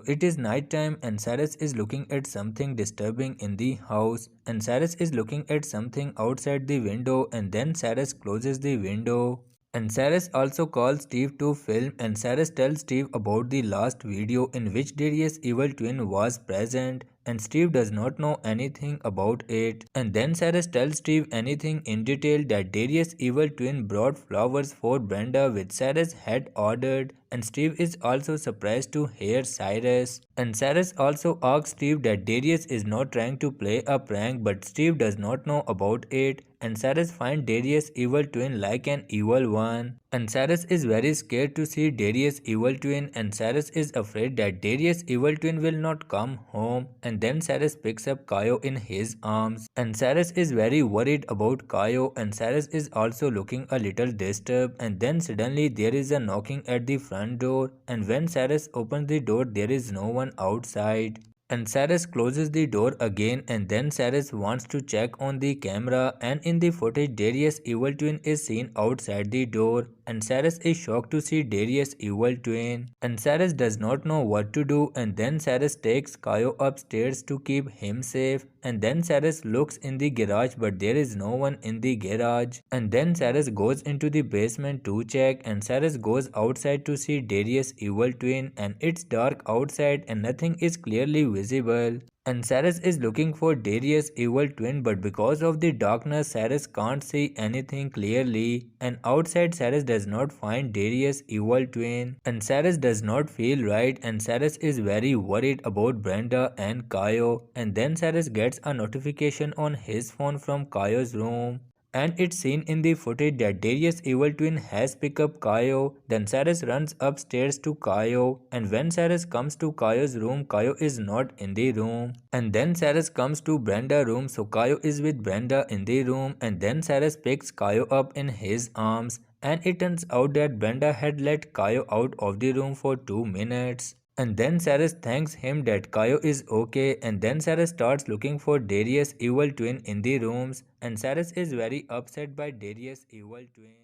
It is night time and Cyrus is looking at something disturbing in the house, and Cyrus is looking at something outside the window, and then Cyrus closes the window. And Cyrus also calls Steve to film, and Cyrus tells Steve about the last video in which Darius' evil twin was present, and Steve does not know anything about it. And then Cyrus tells Steve anything in detail that Darius' evil twin brought flowers for Brenda which Cyrus had ordered, and Steve is also surprised to hear Cyrus. And Cyrus also asks Steve that Darius is not trying to play a prank, but Steve does not know about it, and Cyrus finds Darius' evil twin like an evil one. And Cyrus is very scared to see Darius' evil twin, and Cyrus is afraid that Darius' evil twin will not come home. And then Cyrus picks up Kaio in his arms, and Cyrus is very worried about Kaio, and Cyrus is also looking a little disturbed. And then suddenly there is a knocking at the front door, and when Cyrus opens the door there is no one outside. And Cyrus closes the door again, and then Cyrus wants to check on the camera, and in the footage Darius' evil twin is seen outside the door, and Cyrus is shocked to see Darius' evil twin. And Cyrus does not know what to do, and then Cyrus takes Kaio upstairs to keep him safe, and then Cyrus looks in the garage but there is no one in the garage. And then Cyrus goes into the basement to check, and Cyrus goes outside to see Darius' evil twin, and it's dark outside and nothing is clearly visible. And Cyrus is looking for Darius' evil twin, but because of the darkness Cyrus can't see anything clearly, and outside Cyrus does not find Darius' evil twin, and Cyrus does not feel right, and Cyrus is very worried about Brenda and Kaio. And then Cyrus gets a notification on his phone from Kaio's room, and it's seen in the footage that Darius' evil twin has picked up Kaio. Then Cyrus runs upstairs to Kaio, and when Cyrus comes to Kaio's room, Kaio is not in the room. And then Cyrus comes to Brenda's room, so Kaio is with Brenda in the room, and then Cyrus picks Kaio up in his arms, and it turns out that Brenda had let Kaio out of the room for 2 minutes. And then Cyrus thanks him that Kaio is okay, and then Cyrus starts looking for Darius' evil twin in the rooms, and Cyrus is very upset by Darius' evil twin.